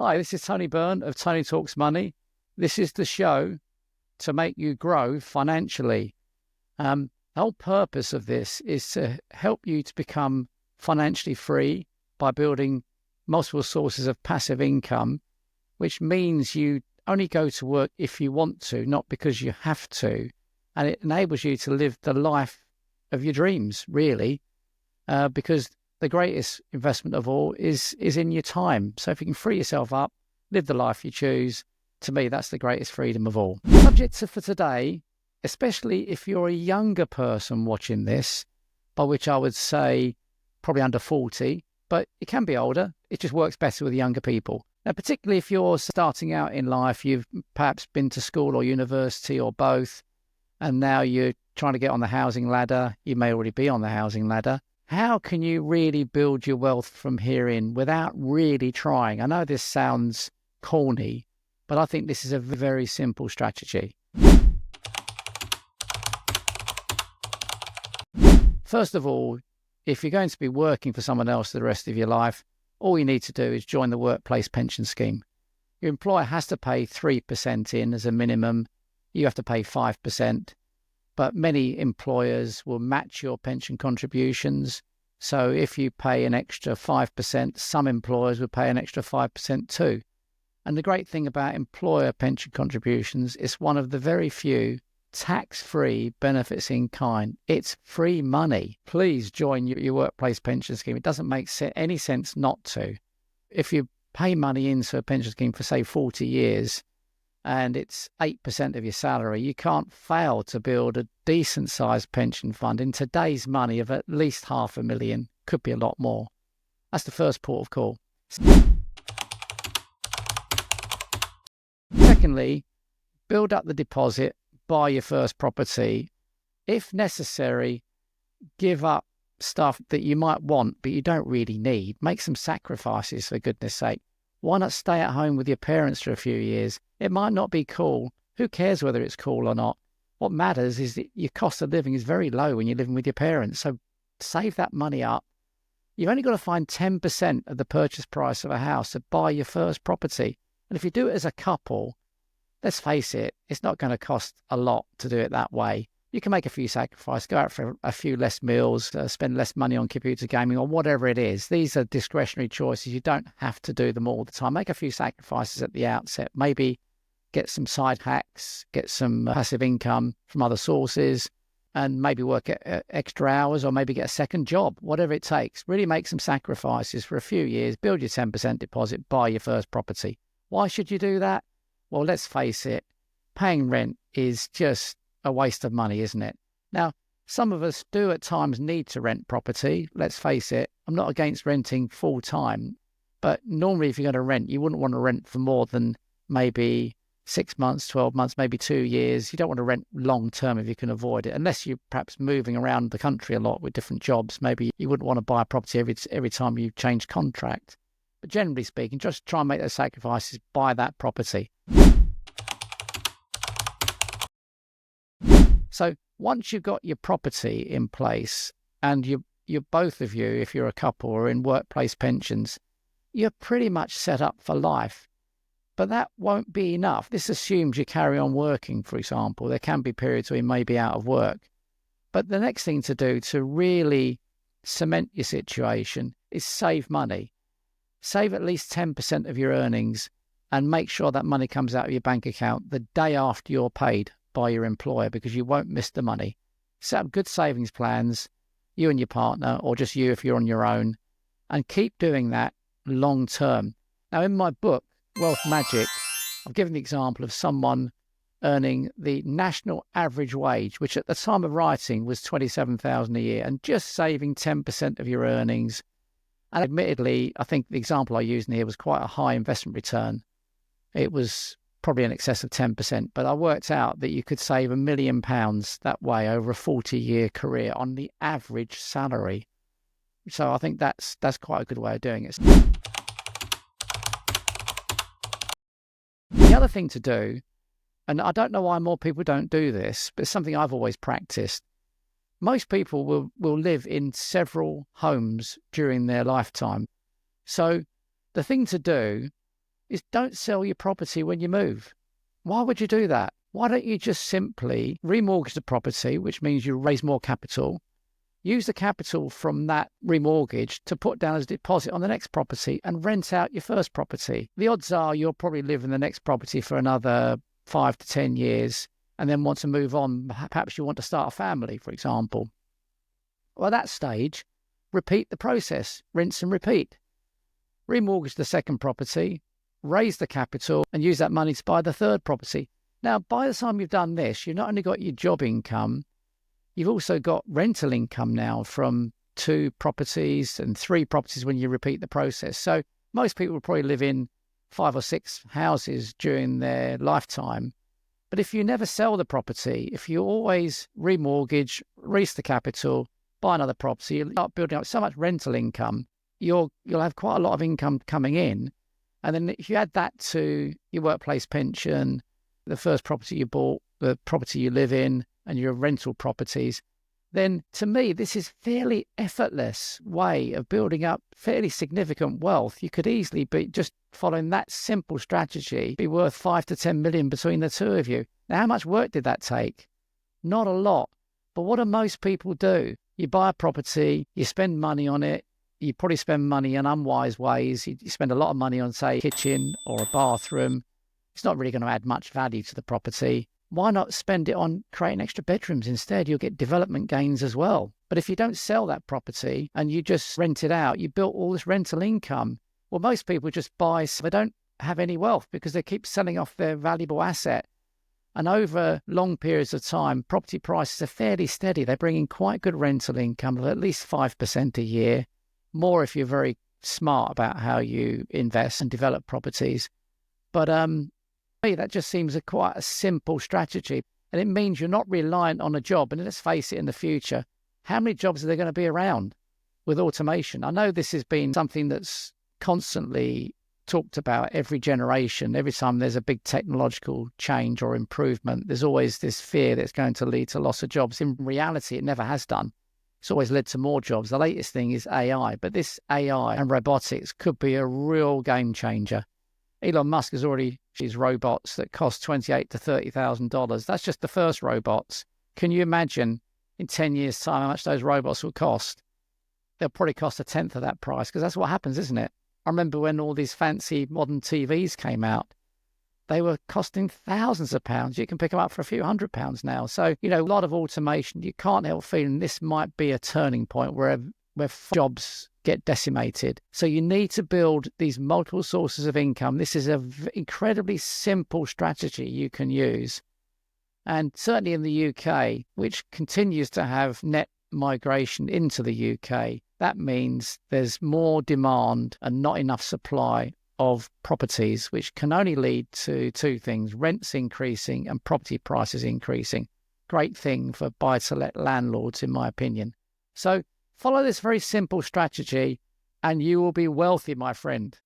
Hi, this is Tony Byrne of Tony Talks Money. This is the show to make you grow financially. The whole purpose of this is to help you to become financially free by building multiple sources of passive income, which means you only go to work if you want to, not because you have to. And it enables you to live the life of your dreams, really, because the greatest investment of all is in your time. So if you can free yourself up, live the life you choose, to me, that's the greatest freedom of all. Subject for today, especially if you're a younger person watching this, by which I would say probably under 40, but it can be older. It just works better with younger people. Now, particularly if you're starting out in life, you've perhaps been to school or university or both, and now you're trying to get on the housing ladder. You may already be on the housing ladder. How can you really build your wealth from here in without really trying? I know this sounds corny, but I think this is a very simple strategy. First of all, if you're going to be working for someone else the rest of your life, all you need to do is join the workplace pension scheme. Your employer has to pay 3% in as a minimum. You have to pay 5%. But many employers will match your pension contributions. So if you pay an extra 5%, some employers will pay an extra 5% too. And the great thing about employer pension contributions is one of the very few tax-free benefits in kind. It's free money. Please join your workplace pension scheme. It doesn't make any sense not to. If you pay money into a pension scheme for, say, 40 years, and it's 8% of your salary, you can't fail to build a decent-sized pension fund in today's money of at least $500,000, could be a lot more. That's the first port of call. Secondly, build up the deposit, buy your first property. If necessary, give up stuff that you might want but you don't really need. Make some sacrifices, for goodness sake. Why not stay at home with your parents for a few years? It might not be cool. Who cares whether it's cool or not? What matters is that your cost of living is very low when you're living with your parents. So save that money up. You've only got to find 10% of the purchase price of a house to buy your first property. And if you do it as a couple, let's face it, it's not going to cost a lot to do it that way. You can make a few sacrifices, go out for a few less meals, spend less money on computer gaming or whatever it is. These are discretionary choices. You don't have to do them all the time. Make a few sacrifices at the outset. Maybe get some side hacks, get some passive income from other sources, and maybe work extra hours or maybe get a second job, whatever it takes. Really make some sacrifices for a few years, build your 10% deposit, buy your first property. Why should you do that? Well, let's face it, paying rent is just a waste of money, isn't it? Now, some of us do at times need to rent property. Let's face it, I'm not against renting full time, but normally if you're going to rent, you wouldn't want to rent for more than maybe 6 months, 12 months, maybe 2 years. You don't want to rent long term if you can avoid it, unless you're perhaps moving around the country a lot with different jobs. Maybe you wouldn't want to buy a property every time you change contract. But generally speaking, just try and make those sacrifices, buy that property. So once you've got your property in place and you're both of you, if you're a couple, are in workplace pensions, you're pretty much set up for life. But that won't be enough. This assumes you carry on working, for example. There can be periods where you may be out of work. But the next thing to do to really cement your situation is save money. Save at least 10% of your earnings and make sure that money comes out of your bank account the day after you're paid by your employer, because you won't miss the money. Set up good savings plans, you and your partner, or just you if you're on your own, and keep doing that long term. Now, in my book, Wealth Magic, I've given the example of someone earning the national average wage, which at the time of writing was $27,000 a year, and just saving 10% of your earnings. And admittedly, I think the example I used in here was quite a high investment return. It was probably in excess of 10%, but I worked out that you could save £1 million that way over a 40-year career on the average salary. So I think that's quite a good way of doing it. The other thing to do, and I don't know why more people don't do this, but it's something I've always practiced. Most people will live in several homes during their lifetime. So the thing to do is don't sell your property when you move. Why would you do that? Why don't you just simply remortgage the property, which means you raise more capital, use the capital from that remortgage to put down as a deposit on the next property and rent out your first property. The odds are you'll probably live in the next property for another 5 to 10 years and then want to move on. Perhaps you want to start a family, for example. Well, at that stage, repeat the process, rinse and repeat. Remortgage the second property, raise the capital and use that money to buy the third property. Now, by the time you've done this, you've not only got your job income, you've also got rental income now from 2 properties and 3 properties when you repeat the process. So most people will probably live in 5 or 6 houses during their lifetime. But if you never sell the property, if you always remortgage, raise the capital, buy another property, you'll start building up so much rental income, you'll have quite a lot of income coming in. And then if you add that to your workplace pension, the first property you bought, the property you live in, and your rental properties, then to me, this is fairly effortless way of building up fairly significant wealth. You could easily be just following that simple strategy, be worth 5 to 10 million between the two of you. Now, how much work did that take? Not a lot. But what do most people do? You buy a property, you spend money on it, you probably spend money in unwise ways. You spend a lot of money on, say, a kitchen or a bathroom. It's not really going to add much value to the property. Why not spend it on creating extra bedrooms instead? You'll get development gains as well. But if you don't sell that property and you just rent it out, you built all this rental income. Well, most people just buy, so they don't have any wealth because they keep selling off their valuable asset. And over long periods of time, property prices are fairly steady. They bring in quite good rental income of at least 5% a year, more if you're very smart about how you invest and develop properties. But that just seems quite a simple strategy. And it means you're not reliant on a job. And let's face it, in the future, how many jobs are there going to be around with automation? I know this has been something that's constantly talked about every generation. Every time there's a big technological change or improvement, there's always this fear that it's going to lead to loss of jobs. In reality, it never has done. It's always led to more jobs. The latest thing is AI, but this AI and robotics could be a real game changer. Elon Musk has already these robots that cost $28,000 to $30,000. That's just the first robots. Can you imagine in 10 years' time how much those robots will cost? They'll probably cost 1/10 of that price because that's what happens, isn't it? I remember when all these fancy modern TVs came out, they were costing thousands of pounds. You can pick them up for a few £100 now. So, a lot of automation. You can't help feeling this might be a turning point where jobs get decimated. So you need to build these multiple sources of income. This is an incredibly simple strategy you can use. And certainly in the UK, which continues to have net migration into the UK, that means there's more demand and not enough supply of properties, which can only lead to 2 things: rents increasing and property prices increasing. Great thing for buy-to-let landlords, in my opinion. So follow this very simple strategy and you will be wealthy, my friend.